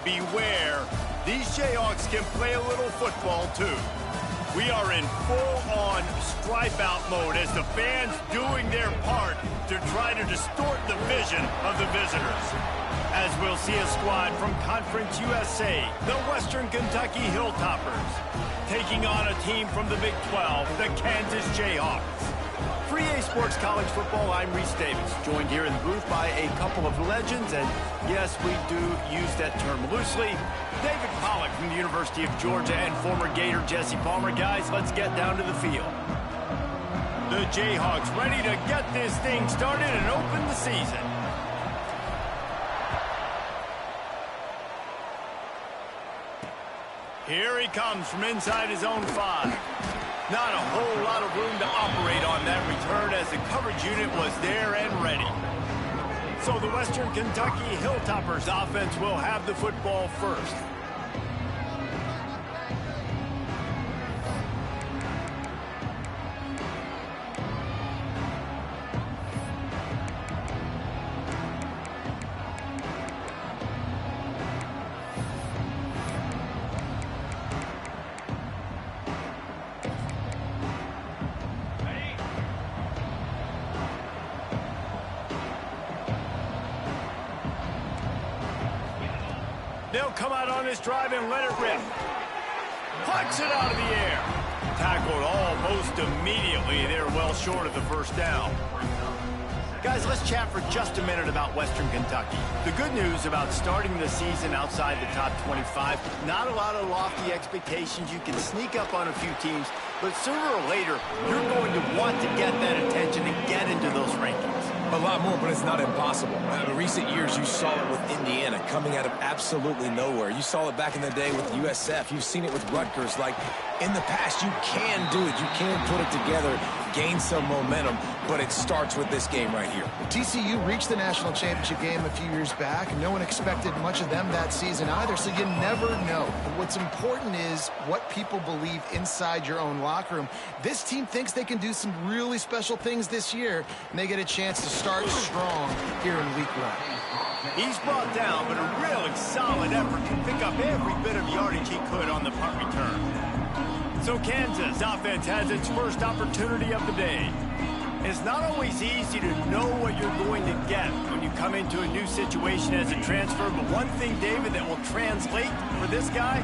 beware. These Jayhawks can play a little football, too. We are in full-on stripe-out mode as the fans doing their part to try to distort the vision of the visitors. As we'll see a squad from Conference USA, the Western Kentucky Hilltoppers, taking on a team from the Big 12, the Kansas Jayhawks. For EA Sports College Football, I'm Reese Davis, joined here in the booth by a couple of legends, and yes, we do use that term loosely. David Pollack from the University of Georgia and former Gator Jesse Palmer. Guys, let's get down to the field. The Jayhawks ready to get this thing started and open the season. Here he comes from inside his own 5. Not a whole lot of room to operate on that return as the coverage unit was there and ready. So the Western Kentucky Hilltoppers offense will have the football first. They'll come out on this drive and let it rip. Plucks it out of the air. Tackled almost immediately. They're well short of the first down. Guys, let's chat for just a minute about Western Kentucky. The good news about starting the season outside the top 25, not a lot of lofty expectations. You can sneak up on a few teams, but sooner or later, you're going to want to get that attention and get into those rankings. A lot more, but it's not impossible. In recent years, you saw it with Indiana coming out of absolutely nowhere. You saw it back in the day with USF. You've seen it with Rutgers. Like, in the past, you can do it. You can put it together, gain some momentum, but it starts with this game right here. TCU reached the national championship game a few years back. No one expected much of them that season either, so you never know. But what's important is what people believe inside your own locker room. This team thinks they can do some really special things this year, and they get a chance to start strong here in week 1. He's brought down, but a really solid effort to pick up every bit of yardage he could on the punt return. So Kansas offense has its first opportunity of the day. It's not always easy to know what you're going to get when you come into a new situation as a transfer, but one thing, David, that will translate for this guy,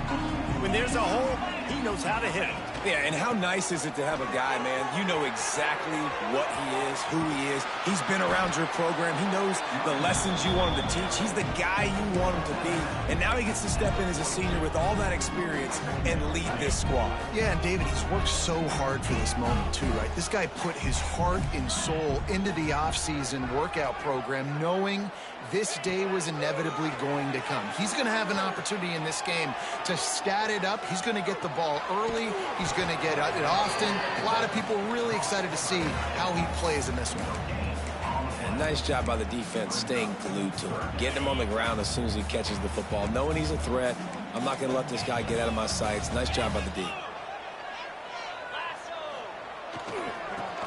when there's a hole, he knows how to hit it. Yeah, and how nice is it to have a guy, man, you know exactly what he is, who he is. He's been around your program. He knows the lessons you want him to teach. He's the guy you want him to be. And now he gets to step in as a senior with all that experience and lead this squad. Yeah, and David, he's worked so hard for this moment too, right? This guy put his heart and soul into the offseason workout program knowing this day was inevitably going to come. He's going to have an opportunity in this game to stat it up. He's going to get the ball early. He's going to get it often. A lot of people really excited to see how he plays in this one. And nice job by the defense staying glued to him. Getting him on the ground as soon as he catches the football. Knowing he's a threat. I'm not going to let this guy get out of my sights. Nice job by the D.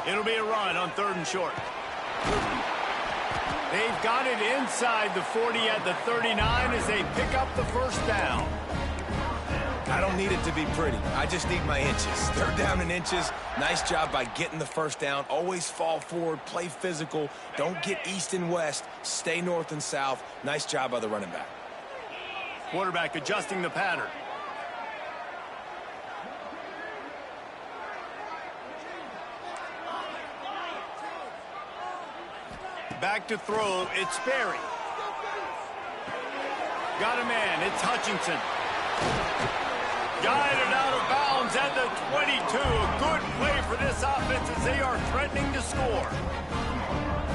It'll be a run on 3rd and short. They've got it inside the 40 at the 39 as they pick up the first down. I don't need it to be pretty. I just need my inches. They're down in inches. Nice job by getting the first down. Always fall forward, play physical. Don't get east and west. Stay north and south. Nice job by the running back. Quarterback adjusting the pattern. Back to throw, it's Berry. Got a man, it's Hutchinson. Guided out of bounds at the 22. A good play for this offense as they are threatening to score.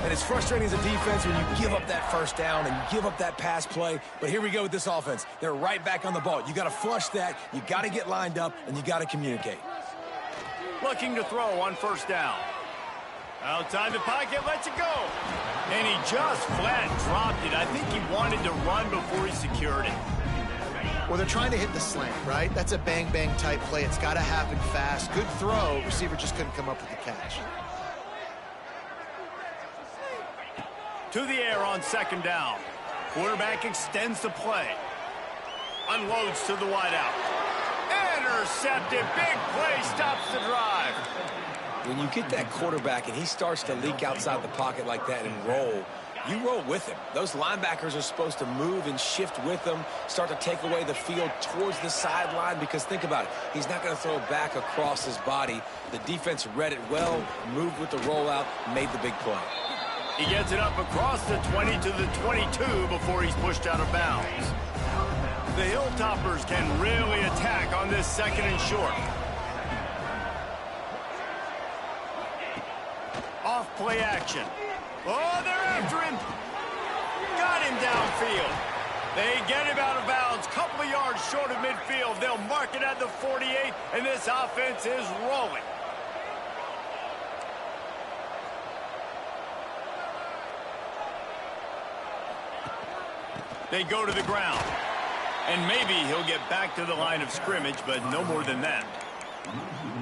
And it's frustrating as a defense when you give up that first down and you give up that pass play. But here we go with this offense. They're right back on the ball. You got to flush that, you got to get lined up, and you got to communicate. Looking to throw on 1st down. Outside the pocket, lets it go. And he just flat dropped it. I think he wanted to run before he secured it. Well, they're trying to hit the slant, right? That's a bang-bang type play. It's got to happen fast. Good throw. Receiver just couldn't come up with the catch. To the air on 2nd down. Quarterback extends the play. Unloads to the wideout. Intercepted. Big play stops the drive. When you get that quarterback and he starts to leak outside the pocket like that and roll, you roll with him. Those linebackers are supposed to move and shift with them, start to take away the field towards the sideline, because think about it. He's not going to throw it back across his body. The defense read it well, moved with the rollout, made the big play. He gets it up across the 20 to the 22 before he's pushed out of bounds. The Hilltoppers can really attack on this 2nd and short. Off play action. Oh, they're after him. Got him downfield. They get him out of bounds. Couple of yards short of midfield. They'll mark it at the 48, and this offense is rolling. They go to the ground. And maybe he'll get back to the line of scrimmage, but no more than that.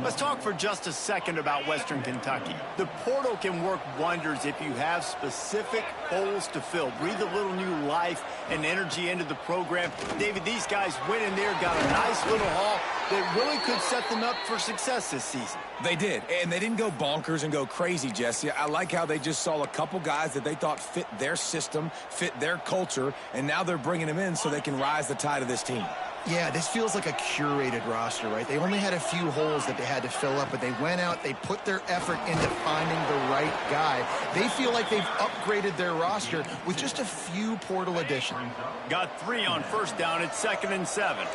Let's talk for just a second about Western Kentucky. The portal can work wonders if you have specific holes to fill. Breathe a little new life and energy into the program. David, these guys went in there, got a nice little haul that really could set them up for success this season. They did, and they didn't go bonkers and go crazy, Jesse. I like how they just saw a couple guys that they thought fit their system, fit their culture, and now they're bringing them in so they can rise the tide of this team. Yeah, this feels like a curated roster, right? They only had a few holes that they had to fill up, but they went out, they put their effort into finding the right guy. They feel like they've upgraded their roster with just a few portal additions. Got 3 on 1st down. It's 2nd and 7.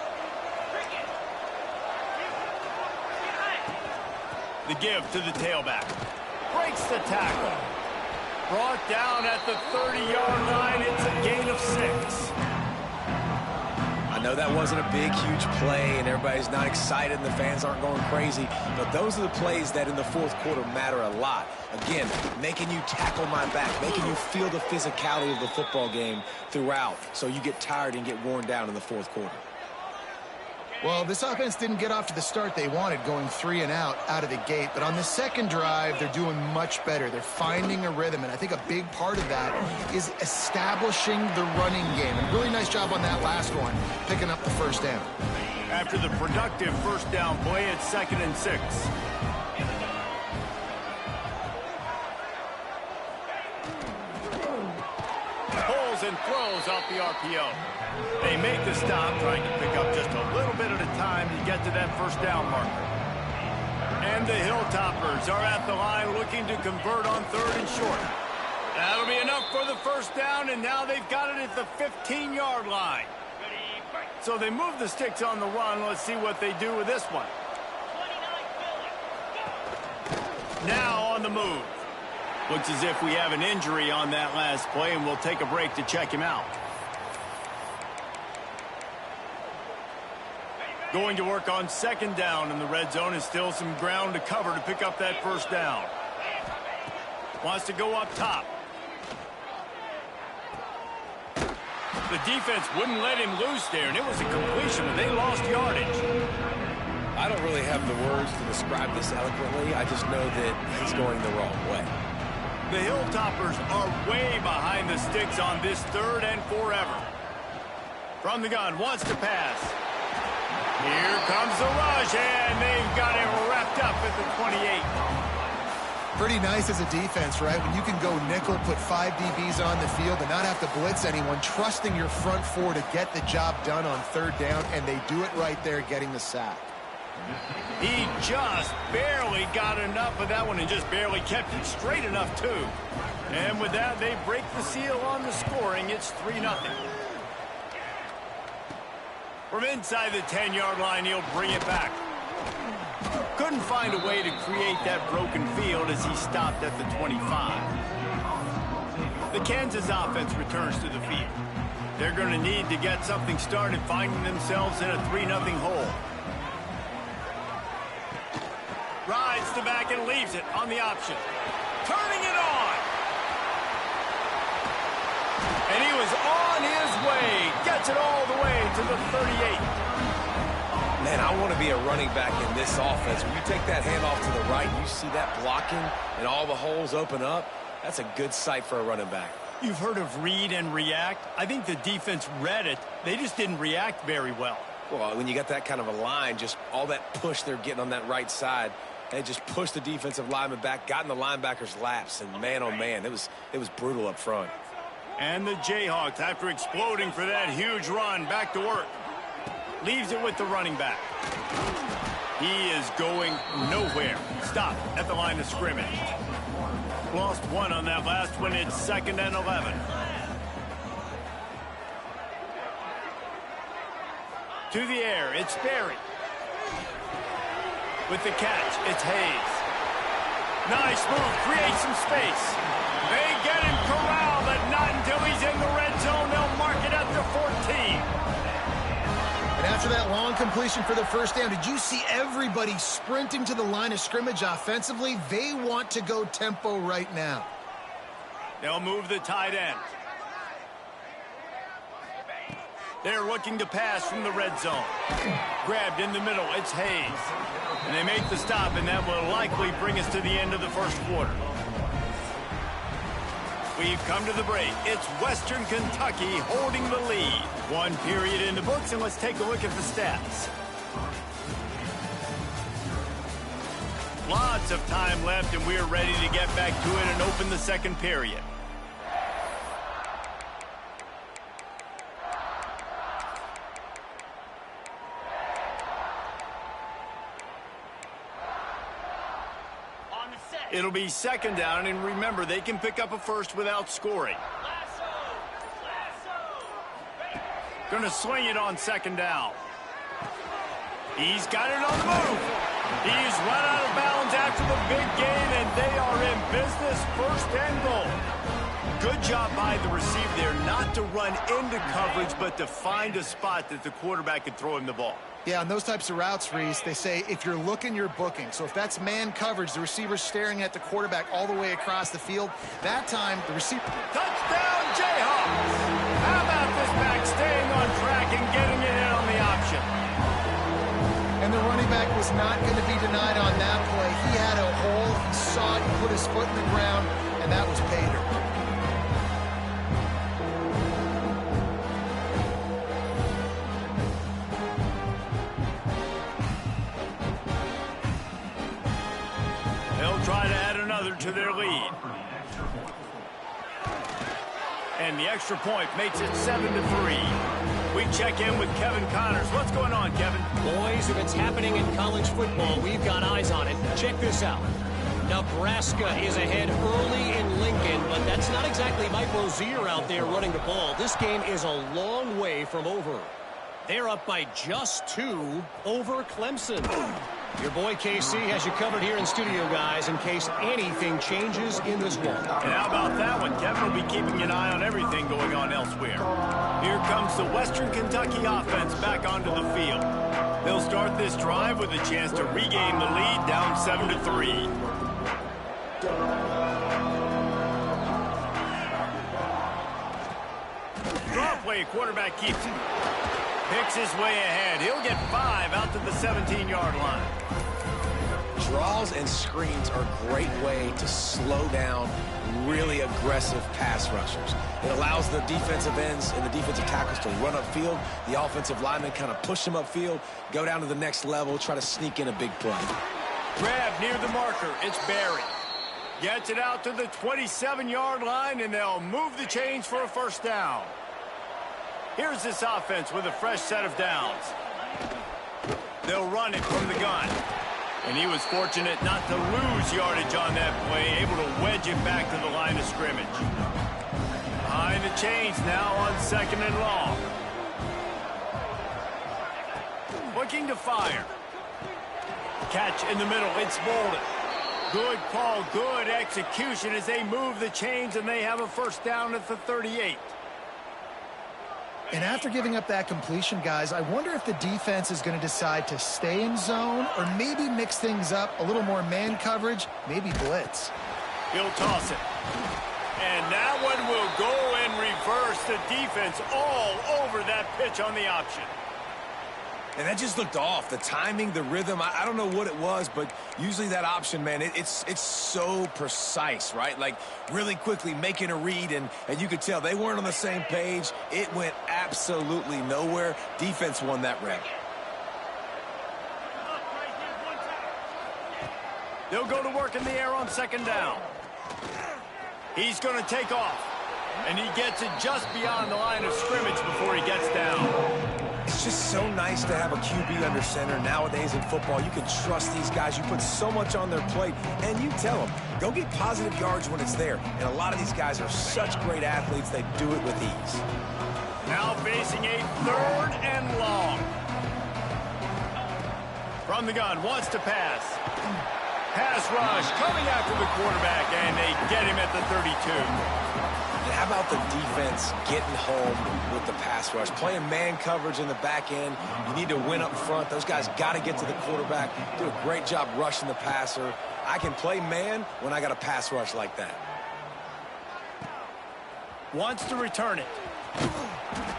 The give to the tailback. Breaks the tackle. Brought down at the 30-yard line. It's a gain of 6. I know that wasn't a big, huge play, and everybody's not excited, and the fans aren't going crazy, but those are the plays that in the 4th quarter matter a lot. Again, making you tackle my back, making you feel the physicality of the football game throughout, so you get tired and get worn down in the 4th quarter. Well, this offense didn't get off to the start they wanted, going 3 and out of the gate. But on the 2nd drive, they're doing much better. They're finding a rhythm, and I think a big part of that is establishing the running game. And really nice job on that last one, picking up the 1st down. After the productive 1st down play, it's 2nd and 6. Pulls and throws off the RPO. They make the stop, trying to pick up just a little bit at a time to get to that 1st down marker. And the Hilltoppers are at the line looking to convert on 3rd and short. That'll be enough for the 1st down, and now they've got it at the 15-yard line. So they move the sticks on the run. Let's see what they do with this one. Now on the move. Looks as if we have an injury on that last play, and we'll take a break to check him out. Going to work on 2nd down in the red zone, and still some ground to cover to pick up that 1st down. Wants to go up top. The defense wouldn't let him loose there, and it was a completion, but they lost yardage. I don't really have the words to describe this eloquently. I just know that he's going the wrong way. The Hilltoppers are way behind the sticks on this 3rd and forever. From the gun, wants to pass. Here comes the rush, and they've got it wrapped up at the 28. Pretty nice as a defense, right? When you can go nickel, put 5 DBs on the field and not have to blitz anyone, trusting your front 4 to get the job done on 3rd down, and they do it right there, getting the sack. He just barely got enough of that one and just barely kept it straight enough, too. And with that, they break the seal on the scoring. It's 3-0. From inside the 10-yard line, he'll bring it back. Couldn't find a way to create that broken field as he stopped at the 25. The Kansas offense returns to the field. They're going to need to get something started, finding themselves in a 3-0 hole. Rides the back and leaves it on the option. Turning it on. And he was on his way. Gets it all the way to the 38. Man, I want to be a running back in this offense. When you take that handoff to the right, you see that blocking and all the holes open up. That's a good sight for a running back. You've heard of read and react. I think the defense read it. They just didn't react very well. Well, when you got that kind of a line, just all that push they're getting on that right side, they just pushed the defensive lineman back, got in the linebackers' laps, and man, oh man, it was brutal up front. And the Jayhawks, after exploding for that huge run, back to work. Leaves it with the running back. He is going nowhere. Stop at the line of scrimmage. Lost one on that last one. It's 2nd and 11. To the air, it's Berry. With the catch, it's Hayes. Nice move, creates some space. They get him corralled, but not until he's in the red zone. They'll mark it at the 14. And after that long completion for the first down, did you see everybody sprinting to the line of scrimmage offensively? They want to go tempo right now. They'll move the tight end. They're looking to pass from the red zone. Grabbed in the middle, it's Hayes. And they make the stop, and that will likely bring us to the end of the first quarter. We've come to the break. It's Western Kentucky holding the lead. One period in the books, and let's take a look at the stats. Lots of time left, and we're ready to get back to it and open the second period. It'll be 2nd down, and remember, they can pick up a first without scoring. Gonna swing it on 2nd down. He's got it on the move. He's run out of bounds after the big gain, and they are in business, 1st and goal. Good job by the receiver there, not to run into coverage, but to find a spot that the quarterback could throw him the ball. Yeah, on those types of routes, Reese, they say if you're looking, you're booking. So if that's man coverage, the receiver's staring at the quarterback all the way across the field, that time the receiver... Touchdown, Jayhawks! How about this back staying on track and getting it in on the option? And the running back was not going to be denied on that play. He had a hole, he saw it, he put his foot in the ground, and that was pay dirt. Try to add another to their lead. And the extra point makes it 7-3. We check in with Kevin Connors. What's going on, Kevin? Boys, if it's happening in college football, we've got eyes on it. Check this out. Nebraska is ahead early in Lincoln, but that's not exactly Mike Rozier out there running the ball. This game is a long way from over. They're up by just 2 over Clemson. Your boy KC has you covered here in studio, guys, in case anything changes in this one. And how about that one? Kevin will be keeping an eye on everything going on elsewhere. Here comes the Western Kentucky offense back onto the field. They'll start this drive with a chance to regain the lead, down 7-3. Draw play, quarterback keeps it. Picks his way ahead. He'll get 5 out to the 17-yard line. Draws and screens are a great way to slow down really aggressive pass rushers. It allows the defensive ends and the defensive tackles to run upfield. The offensive linemen kind of push them upfield, go down to the next level, try to sneak in a big play. Grab near the marker. It's Berry. Gets it out to the 27-yard line, and they'll move the chains for a 1st down. Here's this offense with a fresh set of downs. They'll run it from the gun. And he was fortunate not to lose yardage on that play, able to wedge it back to the line of scrimmage. Behind the chains now on 2nd and long. Looking to fire. Catch in the middle, it's Bolden. Good call, good execution as they move the chains, and they have a 1st down at the 38. And after giving up that completion, guys, I wonder if the defense is going to decide to stay in zone or maybe mix things up, a little more man coverage, maybe blitz. He'll toss it. And that one will go in reverse. The defense all over that pitch on the option. And that just looked off. The timing, the rhythm, I don't know what it was, but usually that option, man, it's so precise, right? Like really quickly making a read, and you could tell they weren't on the same page. It went absolutely nowhere. Defense won that rep. They'll go to work in the air on second down. He's going to take off, and he gets it just beyond the line of scrimmage before he gets down. It's just so nice to have a QB under center nowadays in football. You can trust these guys. You put so much on their plate, and you tell them, go get positive yards when it's there. And a lot of these guys are such great athletes, they do it with ease. Now facing a 3rd and long. From the gun, wants to pass. Pass rush coming after the quarterback, and they get him at the 32. And how about the defense getting home with the pass rush? Playing man coverage in the back end. You need to win up front. Those guys got to get to the quarterback. Do a great job rushing the passer. I can play man when I got a pass rush like that. Wants to return it.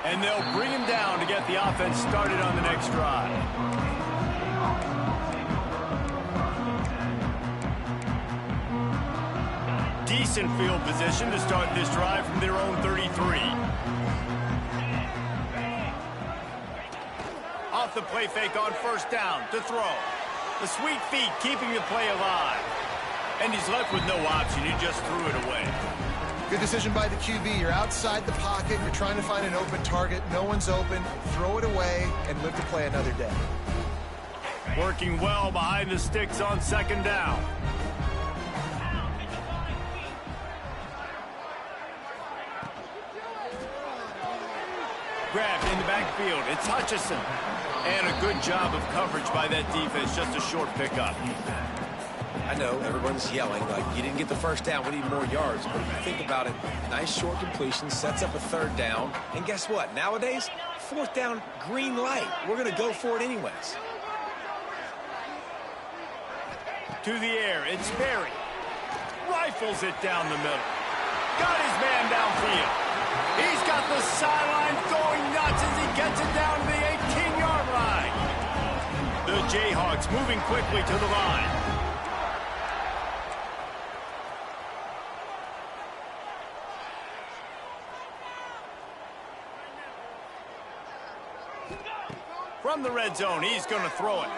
And they'll bring him down to get the offense started on the next drive. Decent field position to start this drive from their own 33. Off the play fake on first down to throw. The sweet feet keeping the play alive. And he's left with no option. He just threw it away. Good decision by the QB. You're outside the pocket. You're trying to find an open target. No one's open. Throw it away and live to play another day. Working well behind the sticks on second down. Grabbed in the backfield. It's Hutchinson. And a good job of coverage by that defense. Just a short pickup. I know everyone's yelling like you didn't get the first down, we need more yards, but if you think about it, nice short completion sets up a 3rd down, and guess what, nowadays 4th down, green light, we're gonna go for it anyways. To the air, it's Berry. Rifles it down the middle. Got his man downfield. He's got the sideline going nuts as he gets it down to the 18-yard line. The Jayhawks moving quickly to the line. From the red zone, he's going to throw it.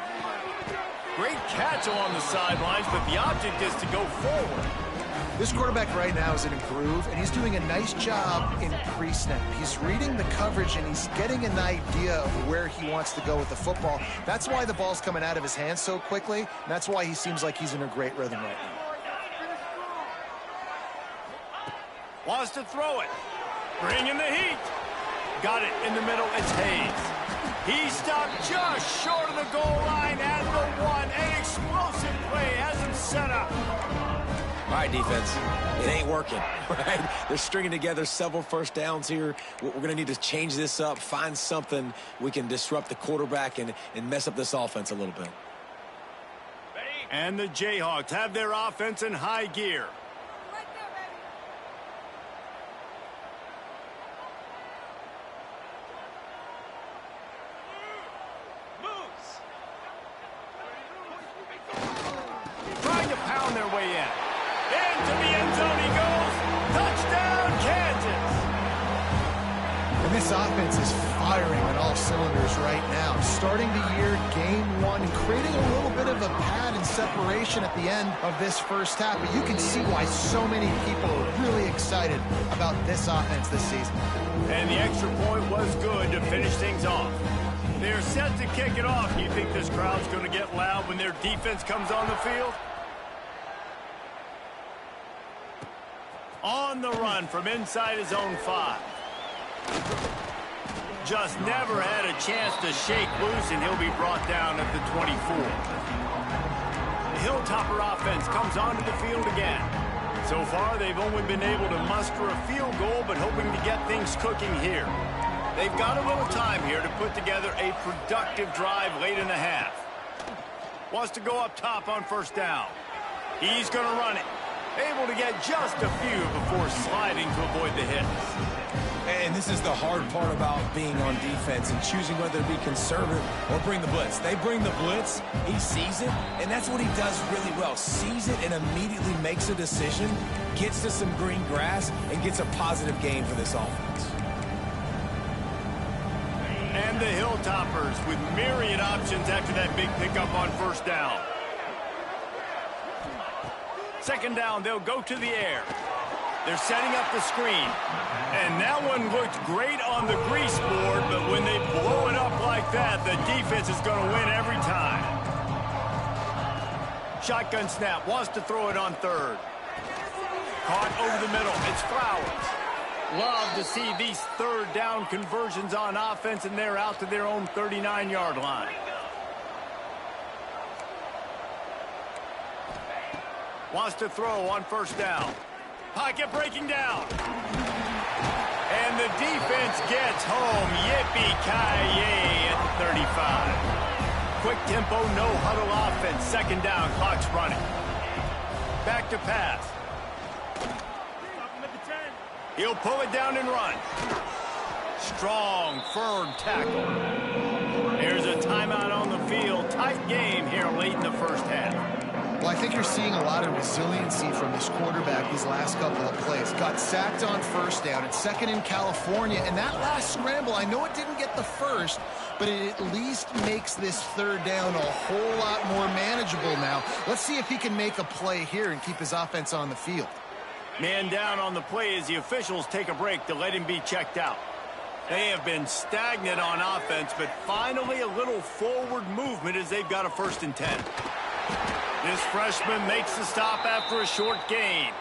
Great catch along the sidelines, but the object is to go forward. This quarterback right now is in a groove, and he's doing a nice job in pre-snap. He's reading the coverage, and he's getting an idea of where he wants to go with the football. That's why the ball's coming out of his hands so quickly, and that's why he seems like he's in a great rhythm right now. Wants to throw it. Bringing the heat. Got it in the middle. It's Hayes. He stopped just short of the goal line at the 1. An explosive play has him set up. All right, defense, it ain't working, right? They're stringing together several first downs here. We're going to need to change this up, find something we can disrupt the quarterback and mess up this offense a little bit. And the Jayhawks have their offense in high gear. Trying to pound their way in. Into the end zone he goes. Touchdown, Kansas. And this offense is firing on all cylinders right now. Starting the year, game 1, creating a little bit of a pad and separation at the end of this first half. But you can see why so many people are really excited about this offense this season. And the extra point was good to finish things off. They're set to kick it off. You think this crowd's going to get loud when their defense comes on the field? On the run from inside his own 5. Just never had a chance to shake loose, and he'll be brought down at the 24. The Hilltopper offense comes onto the field again. So far, they've only been able to muster a field goal, but hoping to get things cooking here. They've got a little time here to put together a productive drive late in the half. Wants to go up top on first down. He's going to run it. Able to get just a few before sliding to avoid the hits. And this is the hard part about being on defense and choosing whether to be conservative or bring the blitz. They bring the blitz, he sees it, and that's what he does really well. Sees it and immediately makes a decision, gets to some green grass, and gets a positive gain for this offense. And the Hilltoppers with myriad options after that big pickup on first down. Second down, they'll go to the air. They're setting up the screen. And that one looked great on the grease board, but when they blow it up like that, the defense is going to win every time. Shotgun snap, wants to throw it on third. Caught over the middle, it's Flowers. Love to see these third down conversions on offense, and they're out to their own 39-yard line. Wants to throw on first down. Pocket breaking down. And the defense gets home. Yippee-ki-yay at the 35. Quick tempo, no huddle offense. Second down, clock's running. Back to pass. He'll pull it down and run. Strong, firm tackle. There's a timeout on the field. Tight game here late in the first half. Well, I think you're seeing a lot of resiliency from this quarterback these last couple of plays. Got sacked on first down. It's second in California. And that last scramble, I know it didn't get the first, but it at least makes this third down a whole lot more manageable now. Let's see if he can make a play here and keep his offense on the field. Man down on the play as the officials take a break to let him be checked out. They have been stagnant on offense, but finally a little forward movement as they've got a 1st and 10. This freshman makes the stop after a short gain.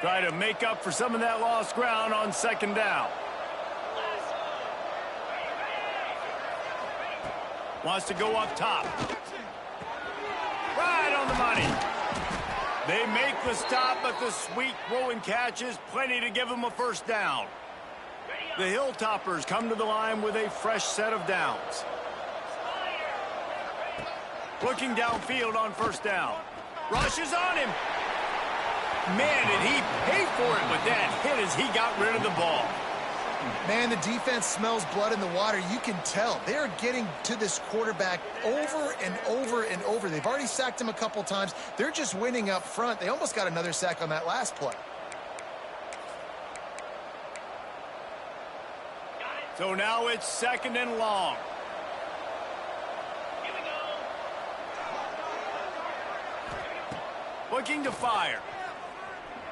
Try to make up for some of that lost ground on second down. Wants to go up top. Right on the money. They make the stop, but the sweet throw and catch is plenty to give them a first down. The Hilltoppers come to the line with a fresh set of downs. Looking downfield on first down. Rushes on him. Man, did he pay for it with that hit as he got rid of the ball. Man, the defense smells blood in the water. You can tell. They're getting to this quarterback over and over and over. They've already sacked him a couple times. They're just winning up front. They almost got another sack on that last play. So now it's second and long. Here we go. Looking to fire.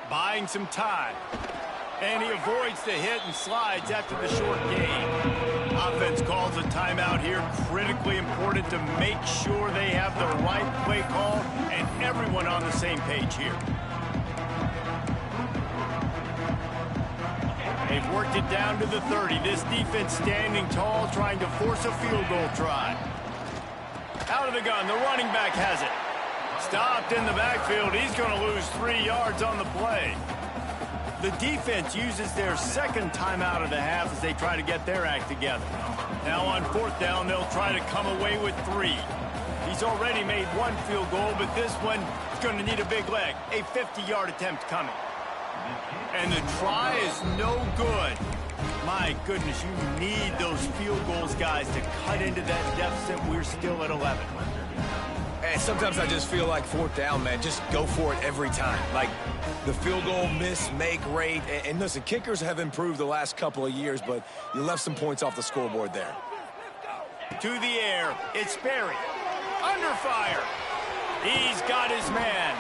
Buying some time. And he avoids the hit and slides after the short gain. Offense calls a timeout here. Critically important to make sure they have the right play call and everyone on the same page here. They've worked it down to the 30. This defense standing tall, trying to force a field goal try. Out of the gun, the running back has it. Stopped in the backfield. He's going to lose 3 yards on the play. The defense uses their second timeout of the half as they try to get their act together. Now on fourth down, they'll try to come away with 3. He's already made 1 field goal, but this one is going to need a big leg. A 50-yard attempt coming. And the try is no good. My goodness, you need those field goals, guys, to cut into that deficit. We're still at 11. And sometimes I just feel like fourth down, man, just go for it every time. Like the field goal miss, make rate. And listen, kickers have improved the last couple of years, but you left some points off the scoreboard there. To the air, it's Berry. Under fire. He's got his man.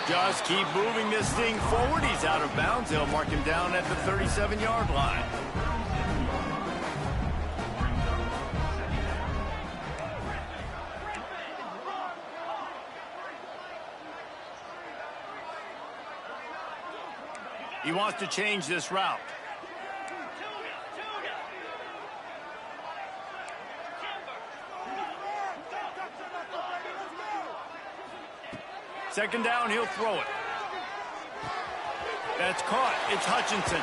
Just keep moving this thing forward. He's out of bounds. They'll mark him down at the 37-yard line. He wants to change this route. Second down, he'll throw it. That's caught. It's Hutchinson.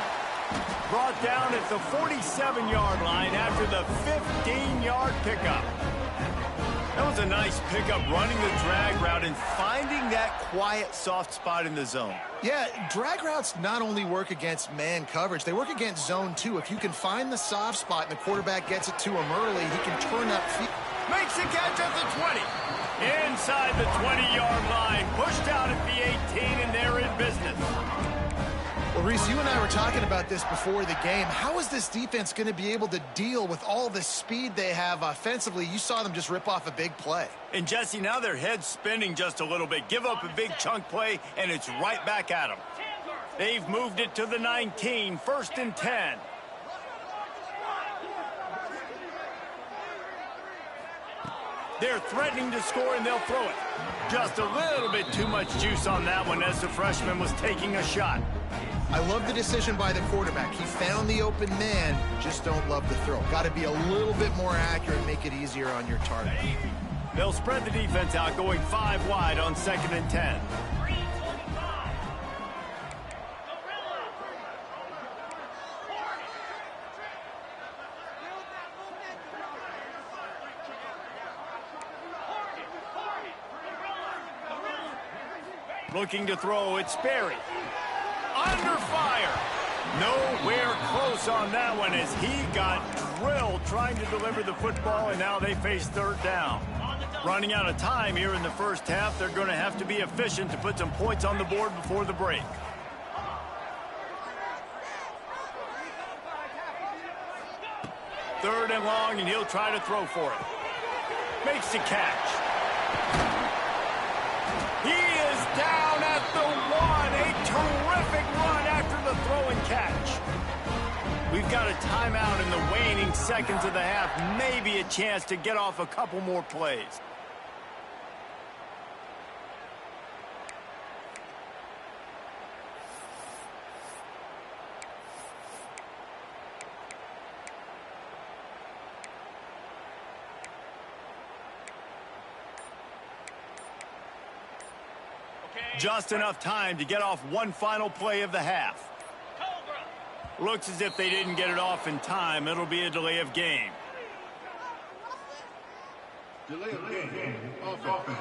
Brought down at the 47-yard line after the 15-yard pickup. That was a nice pickup, running the drag route and finding that quiet, soft spot in the zone. Yeah, drag routes not only work against man coverage, they work against zone too. If you can find the soft spot and the quarterback gets it to him early, he can turn up field. Makes the catch at the 20. Inside the 20-yard line. Pushed out at the 18, and they're in business. Well, Reese, you and I were talking about this before the game. How is this defense going to be able to deal with all the speed they have offensively? You saw them just rip off a big play. And, Jesse, now their head's spinning just a little bit. Give up a big chunk play, and it's right back at them. They've moved it to the 19, 1st and 10. They're threatening to score, and they'll throw it. Just a little bit too much juice on that one as the freshman was taking a shot. I love the decision by the quarterback. He found the open man, just don't love the throw. Got to be a little bit more accurate, make it easier on your target. They'll spread the defense out, going 5 wide on 2nd and 10. Looking to throw, it's Sperry. Under fire. Nowhere close on that one as he got drilled trying to deliver the football, and now they face 3rd down. Running out of time here in the first half, they're going to have to be efficient to put some points on the board before the break. Third and long, and he'll try to throw for it. Makes the catch. He is down at the 1. A terrific run after the throw and catch. We've got a timeout in the waning seconds of the half. Maybe a chance to get off a couple more plays. Just enough time to get off one final play of the half. Looks as if they didn't get it off in time. It'll be a delay of game. Delay of game. Offense.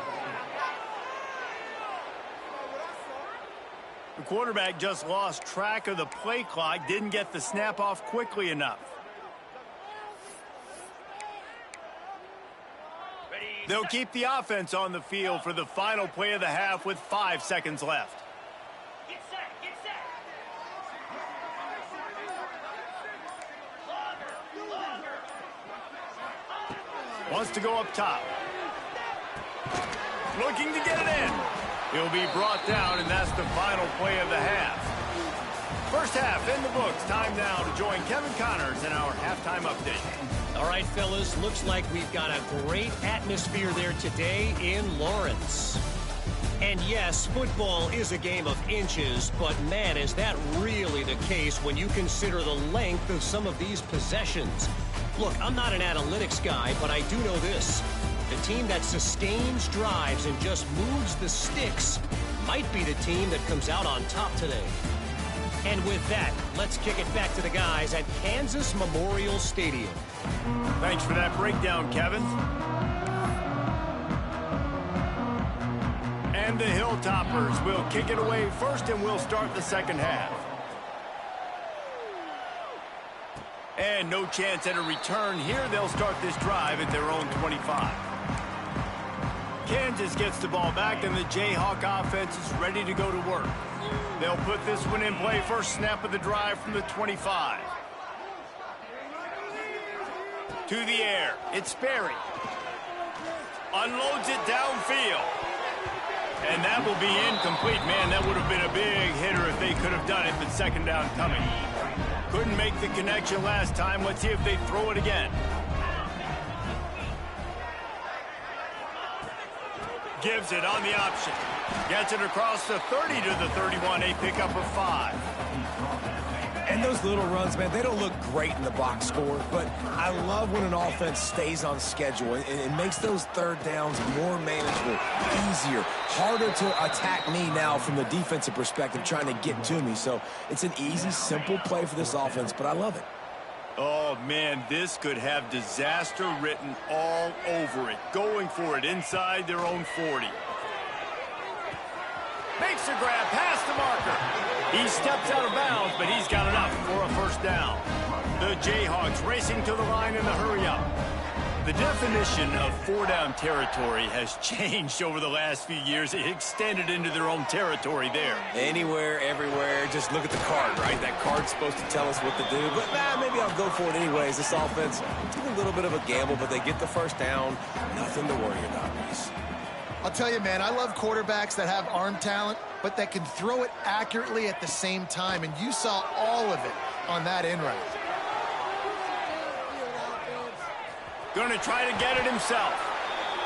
The quarterback just lost track of the play clock, didn't get the snap off quickly enough. They'll keep the offense on the field for the final play of the half with 5 seconds left. Get set, get set. Wants to go up top. Looking to get it in. He'll be brought down, and that's the final play of the half. First half in the books. Time now to join Kevin Connors in our halftime update. All right, fellas, looks like we've got a great atmosphere there today in Lawrence. And yes, football is a game of inches, but man, is that really the case when you consider the length of some of these possessions. Look, I'm not an analytics guy, but I do know this. The team that sustains drives and just moves the sticks might be the team that comes out on top today. And with that, let's kick it back to the guys at Kansas Memorial Stadium. Thanks for that breakdown, Kevin. And the Hilltoppers will kick it away first, and we'll start the second half. And no chance at a return here. They'll start this drive at their own 25. Kansas gets the ball back, and the Jayhawk offense is ready to go to work. They'll put this one in play. First snap of the drive from the 25. To the air. It's Sperry. Unloads it downfield. And that will be incomplete. Man, that would have been a big hitter if they could have done it, but second down coming. Couldn't make the connection last time. Let's see if they throw it again. Gives it on the option. Gets it across the 30 to the 31. A pickup of 5. And those little runs, man, they don't look great in the box score, but I love when an offense stays on schedule and it makes those third downs more manageable, easier, harder to attack me now from the defensive perspective trying to get to me. So it's an easy, simple play for this offense, but I love it. Oh, man, this could have disaster written all over it. Going for it inside their own 40. Makes a grab past the marker. He steps out of bounds, but he's got enough for a first down. The Jayhawks racing to the line in the hurry-up. The definition of four-down territory has changed over the last few years. It extended into their own territory there. Anywhere, everywhere, just look at the card, right? That card's supposed to tell us what to do, but maybe I'll go for it anyways. This offense took a little bit of a gamble, but they get the first down. Nothing to worry about, Reese. I'll tell you, man, I love quarterbacks that have arm talent, but that can throw it accurately at the same time, and you saw all of it on that in route. Going to try to get it himself.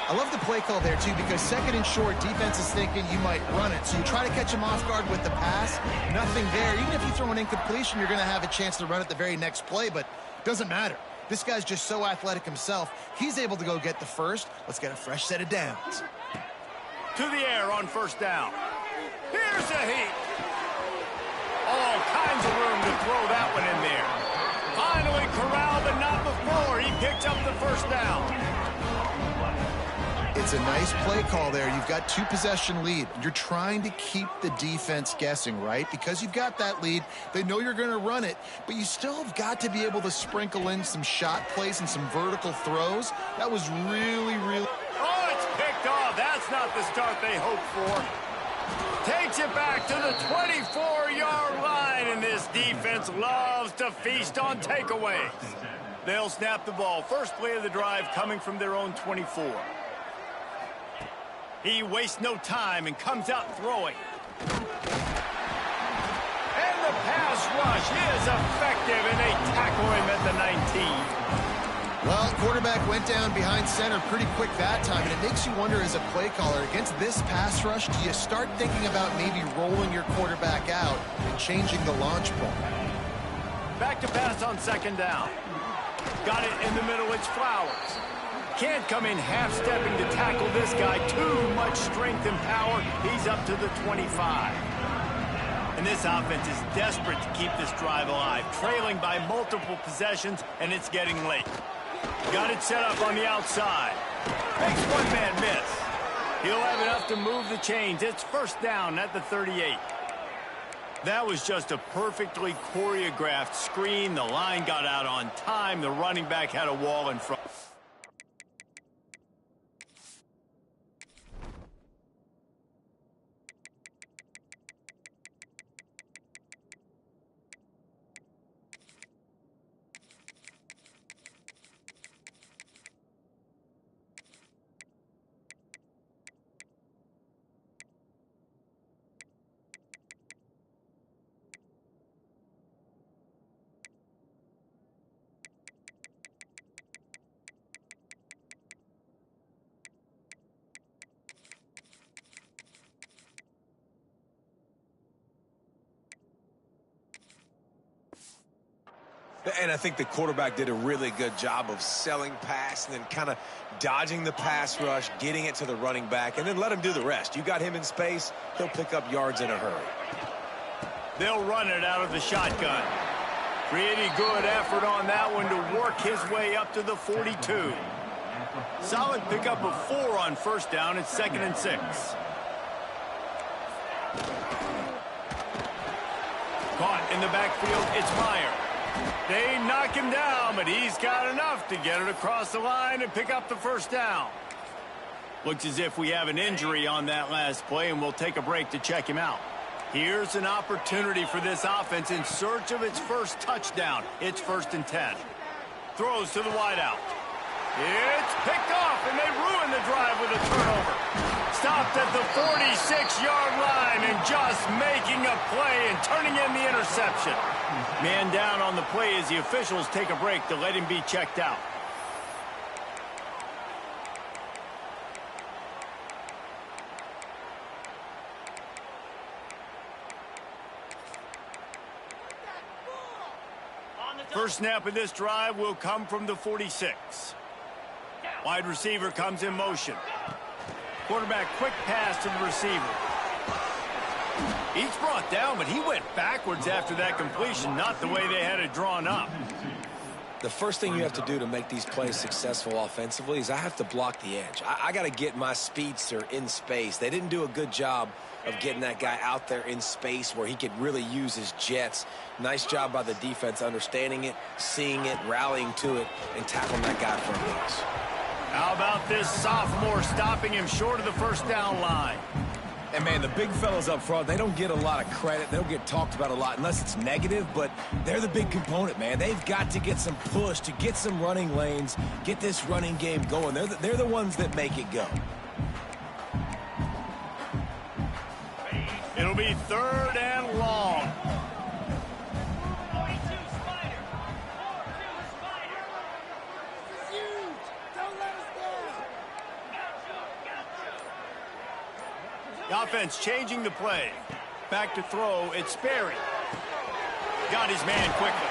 I love the play call there, too, because second and short, defense is thinking you might run it. So you try to catch him off guard with the pass, nothing there. Even if you throw an incompletion, you're going to have a chance to run it the very next play, but it doesn't matter. This guy's just so athletic himself. He's able to go get the first. Let's get a fresh set of downs. To the air on first down. Here's a heat. All kinds of room to throw that one in there. Finally corralled, but not before. He picked up the first down. It's a nice play call there. You've got two-possession lead. You're trying to keep the defense guessing, right? Because you've got that lead, they know you're going to run it, but you still have got to be able to sprinkle in some shot plays and some vertical throws. That was really, really... Oh, it's picked off. That's not the start they hoped for. Takes it back to the 24-yard line, and this defense loves to feast on takeaways. They'll snap the ball. First play of the drive coming from their own 24. He wastes no time and comes out throwing. And the pass rush is effective, and they tackle him at the 19. Well, quarterback went down behind center pretty quick that time, and it makes you wonder as a play caller, against this pass rush, do you start thinking about maybe rolling your quarterback out and changing the launch point? Back to pass on second down. Got it in the middle, it's Flowers. Can't come in half-stepping to tackle this guy. Too much strength and power. He's up to the 25. And this offense is desperate to keep this drive alive, trailing by multiple possessions, and it's getting late. Got it set up on the outside. Makes one man miss. He'll have enough to move the chains. It's first down at the 38. That was just a perfectly choreographed screen. The line got out on time. The running back had a wall in front. And I think the quarterback did a really good job of selling pass and then kind of dodging the pass rush, getting it to the running back, and then let him do the rest. You got him in space, he'll pick up yards in a hurry. They'll run it out of the shotgun. Pretty good effort on that one to work his way up to the 42. Solid pickup of 4 on first down. It's 2nd and 6. Caught in the backfield, it's Meyer. They knock him down, but he's got enough to get it across the line and pick up the first down. Looks as if we have an injury on that last play, and we'll take a break to check him out. Here's an opportunity for this offense in search of its first touchdown. It's 1st and 10. Throws to the wideout. It's picked off, and they ruin the drive with a turnover. Stopped at the 46-yard line and just making a play and turning in the interception. Man down on the play as the officials take a break to let him be checked out. First snap of this drive will come from the 46. Wide receiver comes in motion. Quarterback quick pass to the receiver. He's brought down, but he went backwards after that completion, not the way they had it drawn up. The first thing you have to do to make these plays successful offensively is I have to block the edge. I got to get my speedster in space. They didn't do a good job of getting that guy out there in space where he could really use his jets. Nice job by the defense understanding it, seeing it, rallying to it, and tackling that guy from the us. How about this sophomore stopping him short of the first down line? And, man, the big fellas up front, they don't get a lot of credit. They don't get talked about a lot unless it's negative, but they're the big component, man. They've got to get some push, to get some running lanes, get this running game going. They're the ones that make it go. It'll be 3rd and long. The offense changing the play. Back to throw, it's Sperry. Got his man quickly.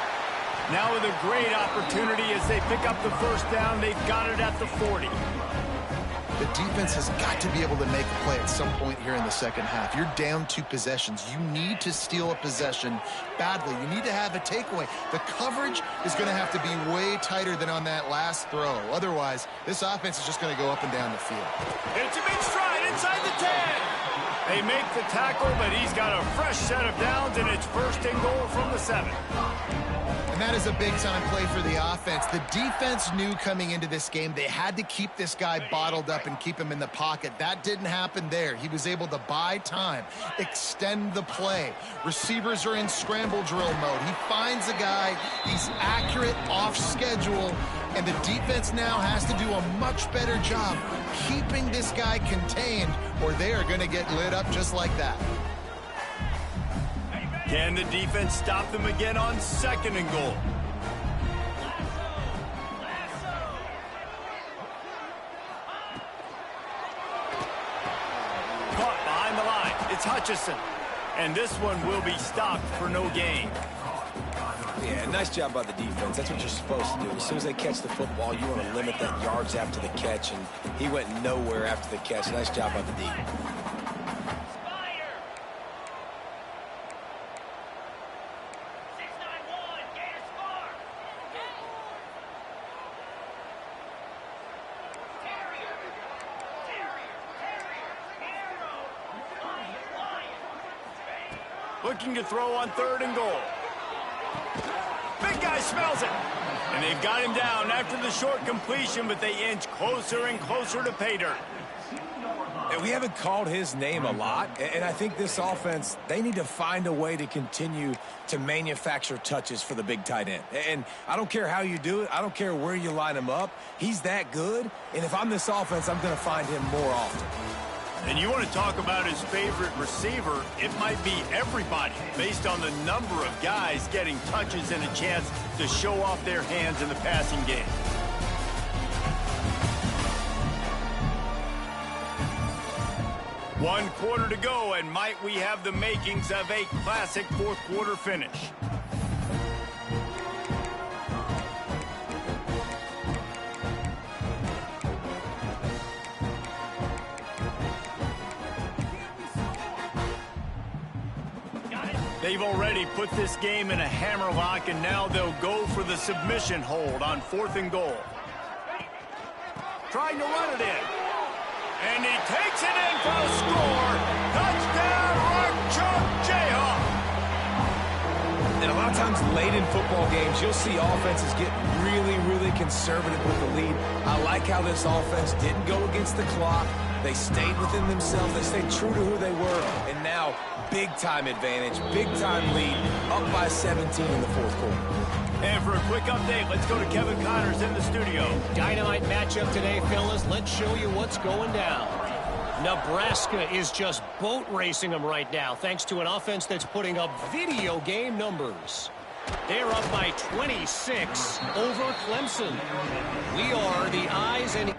Now with a great opportunity as they pick up the first down. They've got it at the 40. The defense has got to be able to make a play at some point here in the second half. You're down 2 possessions. You need to steal a possession badly. You need to have a takeaway. The coverage is going to have to be way tighter than on that last throw. Otherwise, this offense is just going to go up and down the field. It's a big stride inside the 10. They make the tackle, but he's got a fresh set of downs, and it's 1st and goal from the 7. And that is a big-time play for the offense. The defense knew coming into this game they had to keep this guy bottled up and keep him in the pocket. That didn't happen there. He was able to buy time, extend the play. Receivers are in scramble drill mode. He finds a guy. He's accurate, off schedule, and the defense now has to do a much better job keeping this guy contained, or they are going to get lit up just like that. Can the defense stop them again on 2nd and goal? Caught behind the line. It's Hutchison. And this one will be stopped for no gain. Yeah, nice job by the defense. That's what you're supposed to do. As soon as they catch the football, you want to limit that yards after the catch, and he went nowhere after the catch. Nice job by the D. Looking to throw on 3rd and goal. Big guy smells it. And they've got him down after the short completion, but they inch closer and closer to pay dirt. And we haven't called his name a lot, and I think this offense, they need to find a way to continue to manufacture touches for the big tight end. And I don't care how you do it. I don't care where you line him up. He's that good, and if I'm this offense, I'm going to find him more often. And you want to talk about his favorite receiver, it might be everybody, based on the number of guys getting touches and a chance to show off their hands in the passing game. One quarter to go, and might we have the makings of a classic 4th quarter finish. They've already put this game in a hammerlock, and now they'll go for the submission hold on 4th and goal. Trying to run it in. And he takes it in for a score. Touchdown, Jayhawk! And a lot of times late in football games, you'll see offenses get really, really conservative with the lead. I like how this offense didn't go against the clock. They stayed within themselves. They stayed true to who they were. And now, big-time advantage, big-time lead, up by 17 in the 4th quarter. And for a quick update, let's go to Kevin Connors in the studio. Dynamite matchup today, fellas. Let's show you what's going down. Nebraska is just boat racing them right now, thanks to an offense that's putting up video game numbers. They're up by 26 over Clemson. We are the eyes and...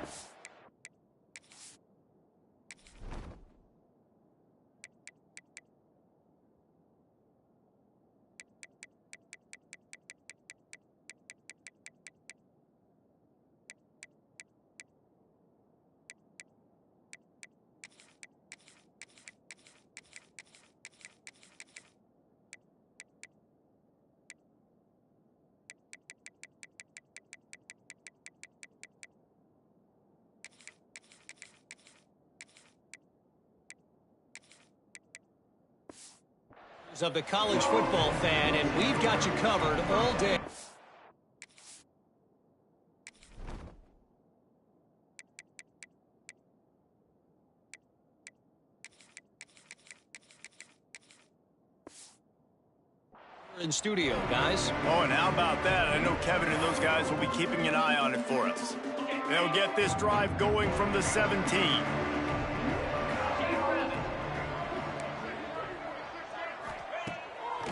Of the college football fan, and we've got you covered all day. In studio, guys. Oh, and how about that? I know Kevin and those guys will be keeping an eye on it for us. They'll get this drive going from the 17.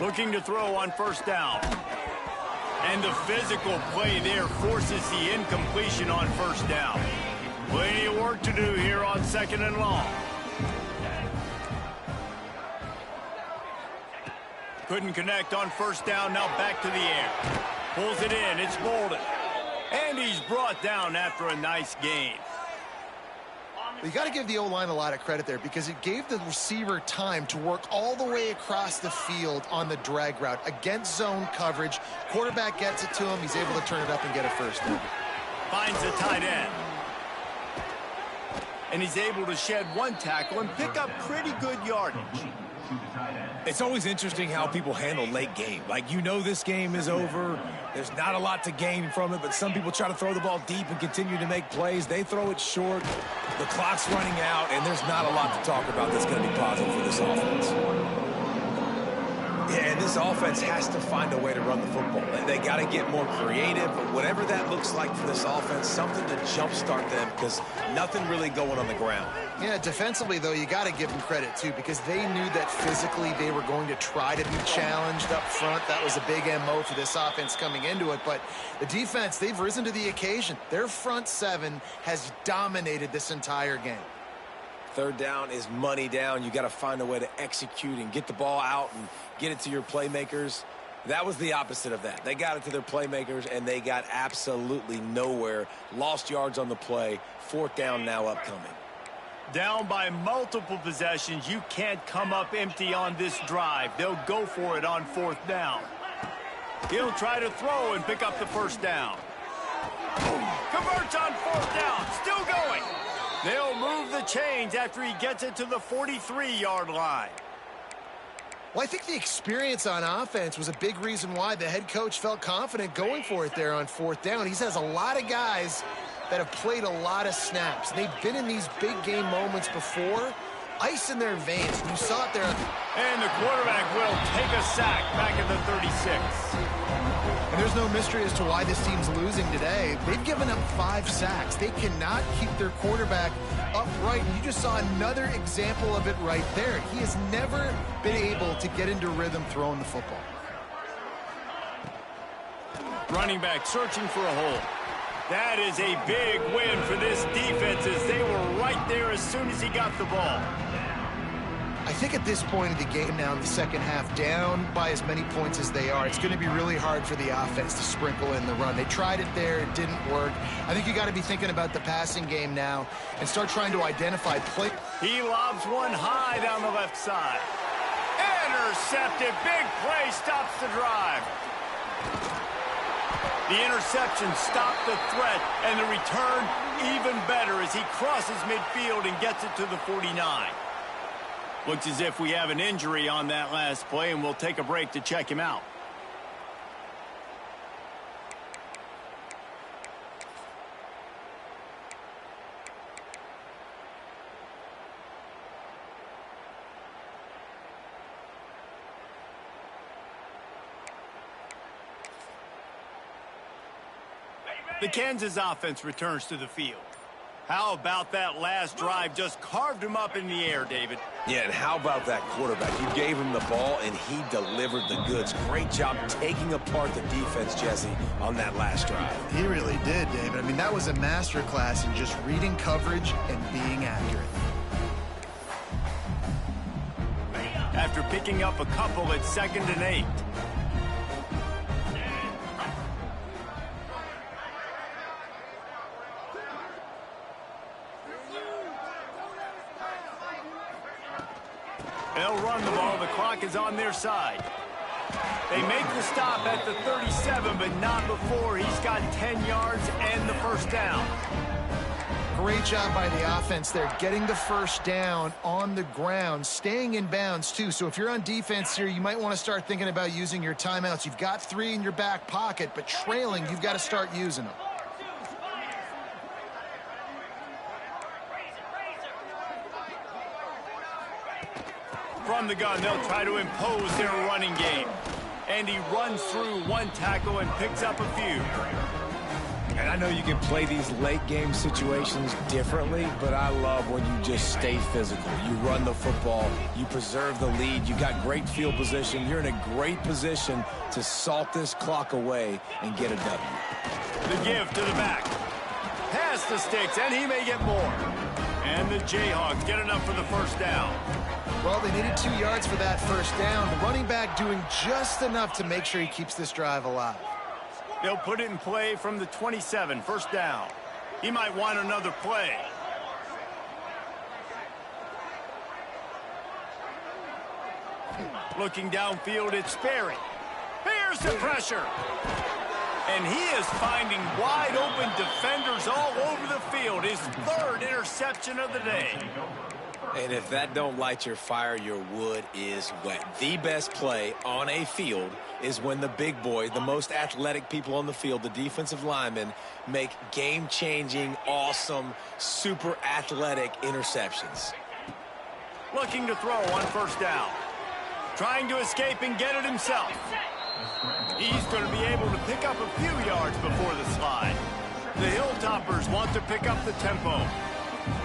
Looking to throw on first down. And the physical play there forces the incompletion on first down. Plenty of work to do here on second and long. Couldn't connect on first down, now back to the air. Pulls it in, it's Bolden. And he's brought down after a nice gain. You got to give the O-line a lot of credit there because it gave the receiver time to work all the way across the field on the drag route against zone coverage. Quarterback gets it to him. He's able to turn it up and get a first down. Finds the tight end. And he's able to shed one tackle and pick up pretty good yardage. It's always interesting how people handle late game. Like, you know this game is over. There's not a lot to gain from it, but some people try to throw the ball deep and continue to make plays. They throw it short. The clock's running out, and there's not a lot to talk about that's going to be positive for this offense. Yeah, and this offense has to find a way to run the football. They got to get more creative, but whatever that looks like for this offense, something to jumpstart them because nothing really going on the ground. Yeah, defensively, though, you got to give them credit, too, because they knew that physically they were going to try to be challenged up front. That was a big MO for this offense coming into it. But the defense, they've risen to the occasion. Their front seven has dominated this entire game. Third down is money down. You got to find a way to execute and get the ball out and get it to your playmakers. That was the opposite of that. They got it to their playmakers, and they got absolutely nowhere. Lost yards on the play. Fourth down now upcoming. Down by multiple possessions. You can't come up empty on this drive. They'll go for it on fourth down. He'll try to throw and pick up the first down. Converts on fourth down. Still going. They'll move the chains after he gets it to the 43-yard line. Well, I think the experience on offense was a big reason why the head coach felt confident going for it there on fourth down. He has a lot of guys that have played a lot of snaps. They've been in these big game moments before. Ice in their veins. You saw it there. And the quarterback will take a sack back at the 36. And there's no mystery as to why this team's losing today. They've given up 5 sacks. They cannot keep their quarterback upright. And you just saw another example of it right there. He has never been able to get into rhythm throwing the football. Running back searching for a hole. That is a big win for this defense as they were right there as soon as he got the ball. I think at this point of the game now in the second half, down by as many points as they are, it's going to be really hard for the offense to sprinkle in the run. They tried it there. It didn't work. I think you got to be thinking about the passing game now and start trying to identify play. He lobs one high down the left side. Intercepted. Big play stops the drive. The interception stopped the threat, and the return even better as he crosses midfield and gets it to the 49. Looks as if we have an injury on that last play, and we'll take a break to check him out. The Kansas offense returns to the field. How about that last drive? Just carved him up in the air, David. Yeah, and how about that quarterback? You gave him the ball, and he delivered the goods. Great job taking apart the defense, Jesse, on that last drive. He really did, David. I mean, that was a masterclass in just reading coverage and being accurate. After picking up a couple at 2nd and 8. They'll run the ball. The clock is on their side. They make the stop at the 37, but not before he's got 10 yards and the first down. Great job by the offense there, getting the first down on the ground, staying in bounds too. So if you're on defense here, you might want to start thinking about using your timeouts. You've got 3 in your back pocket, but trailing, you've got to start using them. From the gun, they'll try to impose their running game. And he runs through one tackle and picks up a few. And I know you can play these late game situations differently, but I love when you just stay physical. You run the football, you preserve the lead, you got great field position. You're in a great position to salt this clock away and get a W. The give to the back. Pass the sticks, and he may get more. And the Jayhawks get enough for the first down. Well, they needed 2 yards for that first down. The running back doing just enough to make sure he keeps this drive alive. They'll put it in play from the 27, first down. He might want another play. Looking downfield, it's Sperry. Bears the pressure. And he is finding wide open defenders all over the field. His 3rd interception of the day. And if that don't light your fire, your wood is wet. The best play on a field is when the big boy, the most athletic people on the field, the defensive linemen, make game-changing, awesome, super athletic interceptions. Looking to throw on first down. Trying to escape and get it himself. He's going to be able to pick up a few yards before the slide. The Hilltoppers want to pick up the tempo.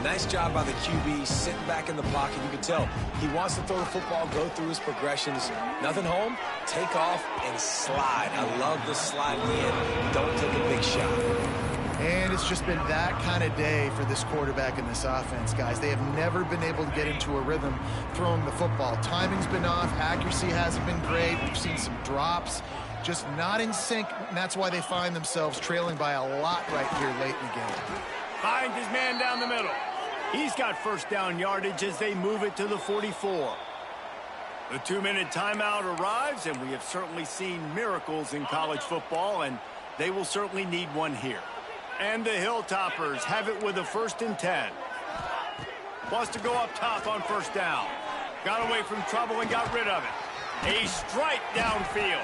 Nice job by the QB sitting back in the pocket. You can tell he wants to throw the football, go through his progressions. Nothing home, take off and slide. I love the slide in. Don't take a big shot. And it's just been that kind of day for this quarterback and this offense, guys. They have never been able to get into a rhythm throwing the football. Timing's been off. Accuracy hasn't been great. We've seen some drops. Just not in sync, and that's why they find themselves trailing by a lot right here late in the game. Finds his man down the middle. He's got first down yardage as they move it to the 44. The 2-minute timeout arrives, and we have certainly seen miracles in college football, and they will certainly need one here. And the Hilltoppers have it with a 1st and 10. Wants to go up top on first down. Got away from trouble and got rid of it. A strike downfield.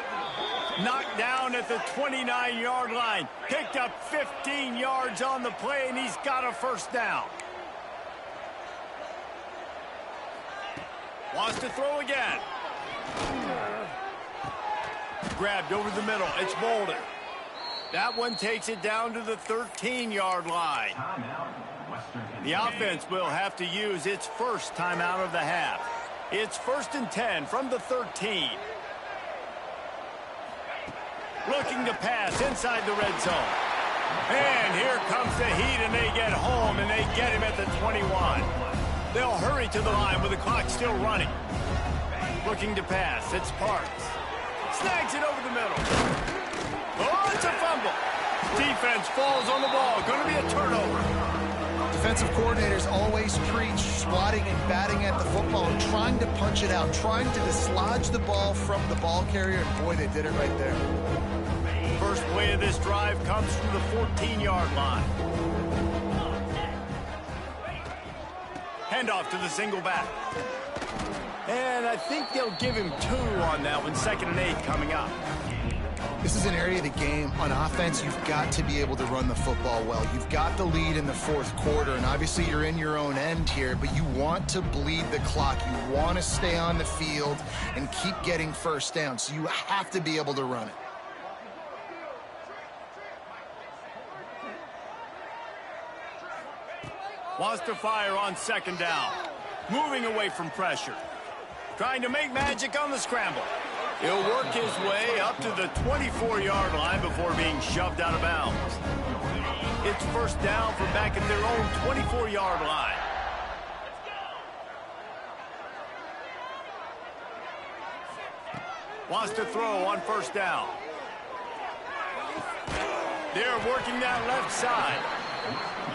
Knocked down at the 29-yard line. Picked up 15 yards on the play, and he's got a first down. Wants to throw again. Grabbed over the middle. It's Bolden. That one takes it down to the 13-yard line. The offense will have to use its first timeout of the half. It's 1st and 10 from the 13. Looking to pass inside the red zone. And here comes the heat, and they get home, and they get him at the 21. They'll hurry to the line with the clock still running. Looking to pass. It's Parks. Snags it over the middle. Oh, it's a fumble. Defense falls on the ball. Going to be a turnover. Defensive coordinators always preach swatting and batting at the football and trying to punch it out, trying to dislodge the ball from the ball carrier, and boy, they did it right there. First play of this drive comes from the 14-yard line. Handoff to the single back. And I think they'll give him 2 on that one. 2nd and 8 coming up. This is an area of the game. On offense, you've got to be able to run the football well. You've got the lead in the 4th quarter, and obviously you're in your own end here, but you want to bleed the clock. You want to stay on the field and keep getting first down, so you have to be able to run it. Wants to fire on 2nd down. Moving away from pressure. Trying to make magic on the scramble. He'll work his way up to the 24-yard line before being shoved out of bounds. It's first down from back at their own 24-yard line. Wants to throw on first down. They're working that left side.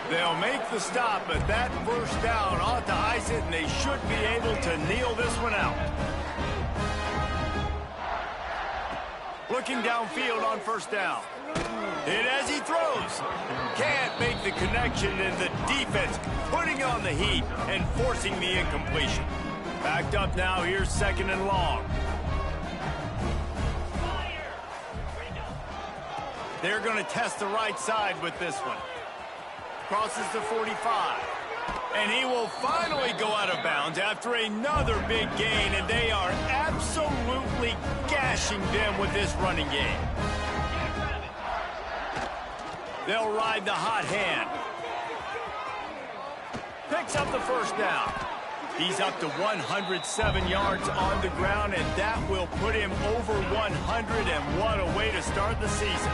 They'll make the stop, but that first down ought to ice it, and they should be able to kneel this one out. Looking downfield on first down. Hit as he throws. Can't make the connection, and the defense putting on the heat and forcing the incompletion. Backed up now. Here's 2nd and long. They're going to test the right side with this one. Crosses the 45. And he will finally go out of bounds after another big gain, and they are absolutely gashing them with this running game. They'll ride the hot hand. Picks up the 1st down. He's up to 107 yards on the ground, and that will put him over 100, and what a way to start the season.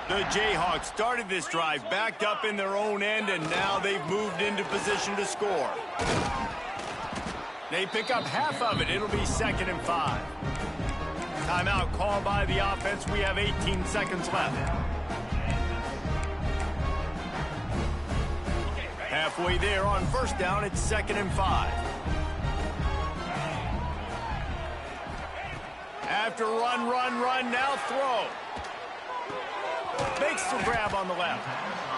The Jayhawks started this drive backed up in their own end, and now they've moved into position to score. They pick up half of it. It'll be 2nd and 5. Timeout called by the offense. We have 18 seconds left. Halfway there on 1st down, it's 2nd and 5. After run, now throw. Makes the grab on the left.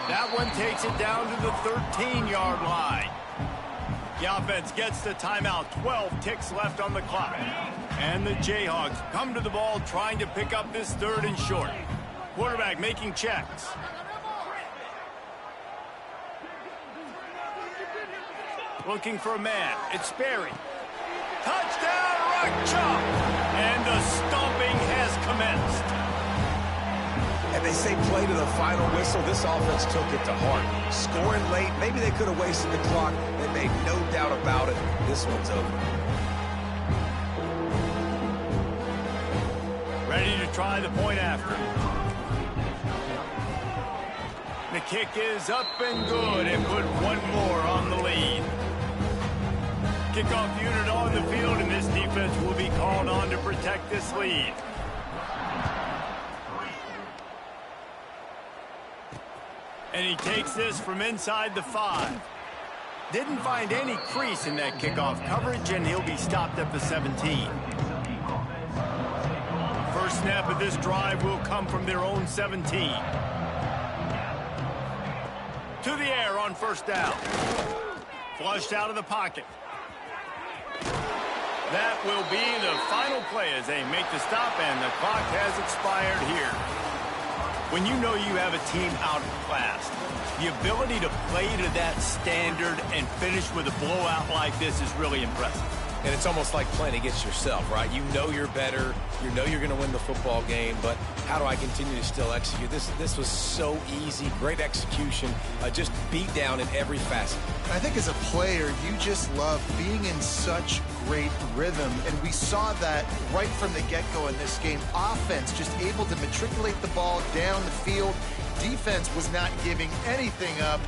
That one takes it down to the 13-yard line. The offense gets the timeout. 12 ticks left on the clock. And the Jayhawks come to the ball trying to pick up this 3rd and short. Quarterback making checks. Looking for a man. It's Sperry. Touchdown, Rock Chalk! And the stomping has commenced. And they say play to the final whistle. This offense took it to heart. Scoring late, maybe they could have wasted the clock. They made no doubt about it. This one's over. Ready to try the point after. The kick is up and good, and put one more on the lead. Kickoff unit on the field, and this defense will be called on to protect this lead. And he takes this from inside the 5. Didn't find any crease in that kickoff coverage, and he'll be stopped at the 17. First snap of this drive will come from their own 17. To the air on 1st down. Flushed out of the pocket. That will be the final play as they make the stop, and the clock has expired here. When you know you have a team outclassed, the ability to play to that standard and finish with a blowout like this is really impressive. And it's almost like playing against yourself, right? You know you're better. You know you're going to win the football game, but how do I continue to still execute? This was so easy. Great execution. Just beat down in every facet. I think as a player, you just love being in such great rhythm, and we saw that right from the get-go in this game. Offense just able to matriculate the ball down the field. Defense was not giving anything up.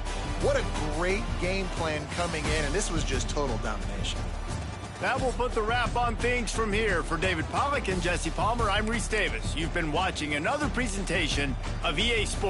What a great game plan coming in, and this was just total domination. That will put the wrap on things from here. For David Pollack and Jesse Palmer, I'm Reese Davis. You've been watching another presentation of EA Sports.